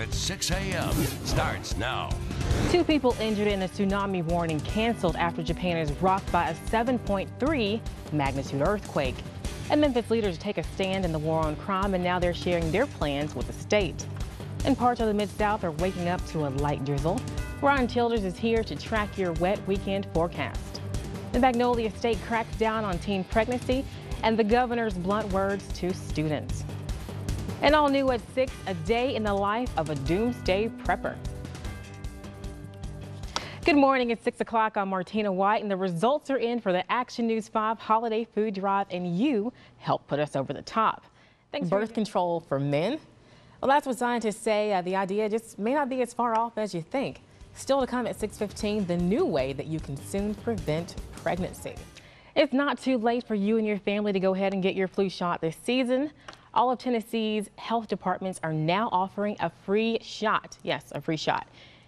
at 6 a.m. starts now. 2 people injured in a tsunami warning canceled after Japan is rocked by a 7.3 magnitude earthquake. And Memphis leaders take a stand in the war on crime, and now they're sharing their plans with the state. And parts of the Mid-South are waking up to a light drizzle. Ron Childers is here to track your wet weekend forecast. The Magnolia State cracks down on teen pregnancy and the governor's blunt words to students. And all new at 6, a day in the life of a doomsday prepper. Good morning. It's 6 o'clock. I'm Martina White, and the results are in for the Action News 5 Holiday Food Drive, and you helped put us over the top. Thanks. Birth control for men? Well, that's what scientists say. The idea just may not be as far off as you think. Still to come at 6:15, the new way that you can soon prevent pregnancy. It's not too late for you and your family to go ahead and get your flu shot this season. All of Tennessee's health departments are now offering a free shot. Yes, a free shot.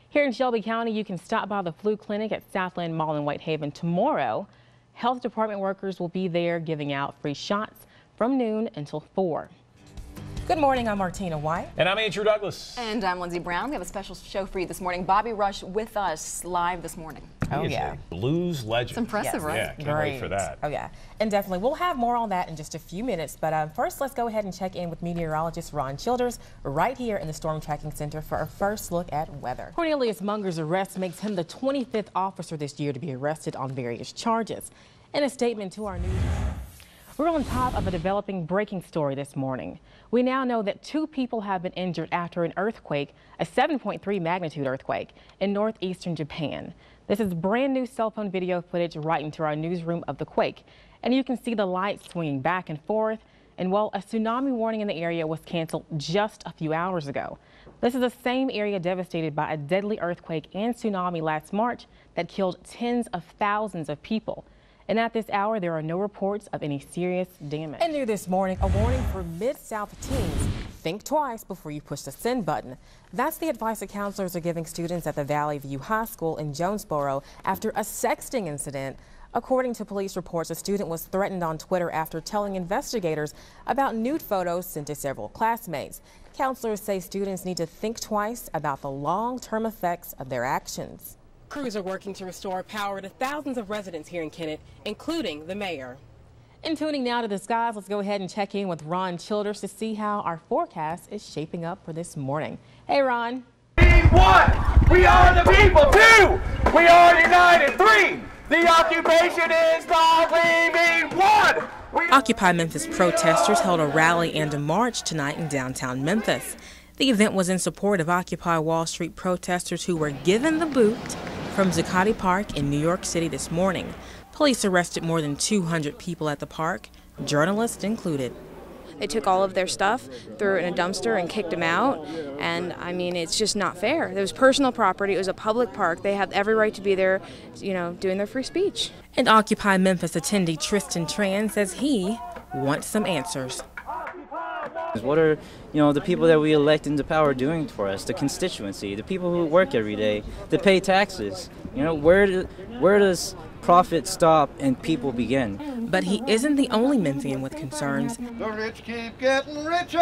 Here in Shelby County, you can stop by the flu clinic at Southland Mall in Whitehaven tomorrow. Health department workers will be there giving out free shots from noon until 4. Good morning, I'm Martina White. And I'm Andrew Douglas. And I'm Lindsay Brown. We have a special show for you this morning. Bobby Rush with us live this morning. Oh, yeah. Blues legend. It's impressive, yes. right? Yeah, can't wait for that. Oh, yeah. And definitely, we'll have more on that in just a few minutes. But first, let's go ahead and check in with meteorologist Ron Childers right here in the Storm Tracking Center for our first look at weather. Cornelius Munger's arrest makes him the 25th officer this year to be arrested on various charges. In a statement to our news, we're on top of a developing breaking story this morning. We now know that 2 people have been injured after an earthquake, a 7.3 magnitude earthquake in northeastern Japan. This is brand new cell phone video footage right into our newsroom of the quake. And you can see the lights swinging back and forth. And well, a tsunami warning in the area was canceled just a few hours ago. This is the same area devastated by a deadly earthquake and tsunami last March that killed tens of thousands of people. And at this hour, there are no reports of any serious damage. And new this morning, a warning for Mid-South teens. Think twice before you push the send button. That's the advice that counselors are giving students at the Valley View High School in Jonesboro after a sexting incident. According to police reports, a student was threatened on Twitter after telling investigators about nude photos sent to several classmates. Counselors say students need to think twice about the long-term effects of their actions. Crews are working to restore power to thousands of residents here in Kennett, including the mayor. And tuning now to the skies, let's go ahead and check in with Ron Childers to see how our forecast is shaping up for this morning. Hey, Ron. 1, we are the people. 2, we are united. 3, the occupation is not leaving. 1, Occupy Memphis protesters held a rally and a march tonight in downtown Memphis. The event was in support of Occupy Wall Street protesters who were given the boot from Zucotti Park in New York City this morning. Police arrested more than 200 people at the park, journalists included. They took all of their stuff, threw it in a dumpster, and kicked them out. And I mean, it's just not fair. It was personal property. It was a public park. They have every right to be there, you know, doing their free speech. And Occupy Memphis attendee Tristan Tran says he wants some answers. What are, the people that we elect into power doing for us, the constituency, the people who work every day, that pay taxes? Where does profit stop and people begin? But he isn't the only Memphian with concerns. The rich keep getting richer.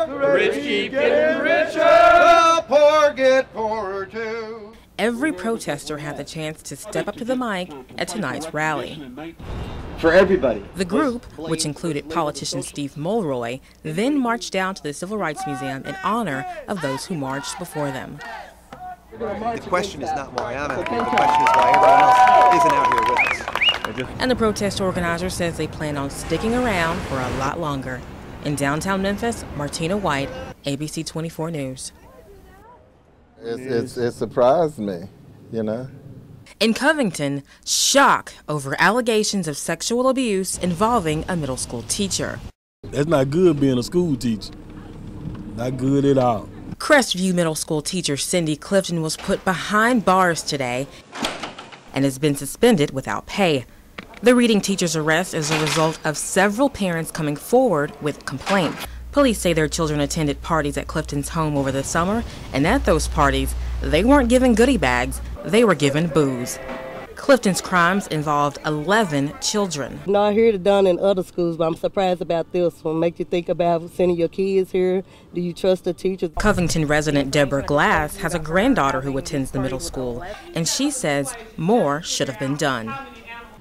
The rich keep getting richer. The poor get poorer too. Every protester had the chance to step up to the mic at tonight's rally. For everybody. The group, which included politician Steve Mulroy, then marched down to the Civil Rights Museum in honor of those who marched before them. The question is not why I'm out here, the question is why everyone else isn't out here with us. And the protest organizer says they plan on sticking around for a lot longer. In downtown Memphis, Martina White, ABC 24 News. It surprised me, In Covington, shock over allegations of sexual abuse involving a middle school teacher. That's not good being a school teacher. Not good at all. Crestview middle school teacher Cindy Clifton was put behind bars today and has been suspended without pay. The reading teacher's arrest is a result of several parents coming forward with complaints. Police say their children attended parties at Clifton's home over the summer, and at those parties, they weren't given goodie bags, they were given booze. Clifton's crimes involved 11 children. No, I heard it done in other schools, but I'm surprised about this one. Make you think about sending your kids here. Do you trust the teachers? Covington resident Deborah Glass has a granddaughter who attends the middle school, and she says more should have been done.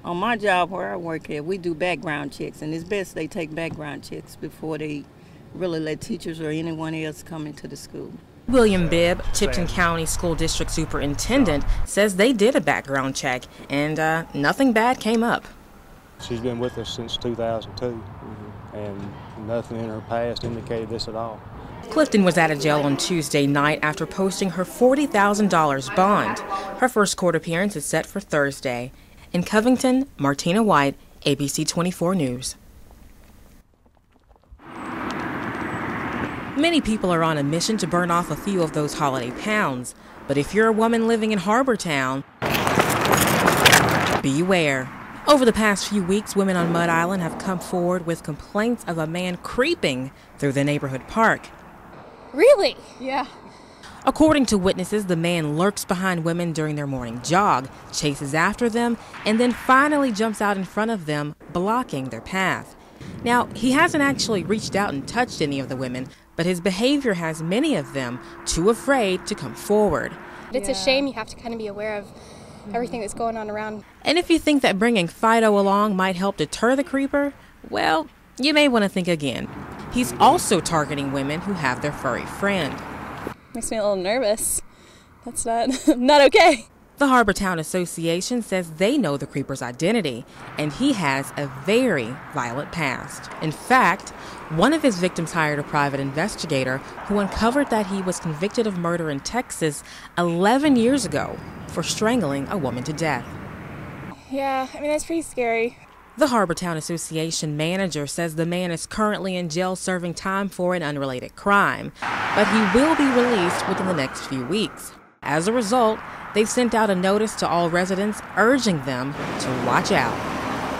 On my job where I work at, we do background checks, and it's best they take background checks before they really let teachers or anyone else come into the school. William Bibb, Tipton County School District Superintendent, says they did a background check and nothing bad came up. She's been with us since 2002, and nothing in her past indicated this at all. Clifton was out of jail on Tuesday night after posting her $40,000 bond. Her first court appearance is set for Thursday. In Covington, Martina White, ABC 24 News. Many people are on a mission to burn off a few of those holiday pounds. But if you're a woman living in Harbortown, beware. Over the past few weeks, women on Mud Island have come forward with complaints of a man creeping through the neighborhood park. Really? Yeah. According to witnesses, the man lurks behind women during their morning jog, chases after them, and then finally jumps out in front of them, blocking their path. Now, he hasn't actually reached out and touched any of the women, but his behavior has many of them too afraid to come forward. It's a shame. You have to kind of be aware of everything that's going on around. And if you think that bringing Fido along might help deter the creeper, well, you may want to think again. He's also targeting women who have their furry friend. Makes me a little nervous. That's not okay. The Harbortown Association says they know the creeper's identity, and he has a very violent past. In fact, one of his victims hired a private investigator who uncovered that he was convicted of murder in Texas 11 years ago for strangling a woman to death. Yeah, I mean, that's pretty scary. The Harbortown Association manager says the man is currently in jail serving time for an unrelated crime, but he will be released within the next few weeks. As a result, they've sent out a notice to all residents urging them to watch out.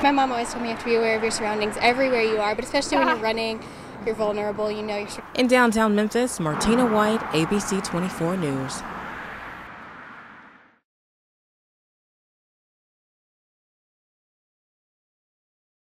My mom always told me you have to be aware of your surroundings everywhere you are, but especially when you're running, you're vulnerable, you know. In downtown Memphis, Martina White, ABC 24 News.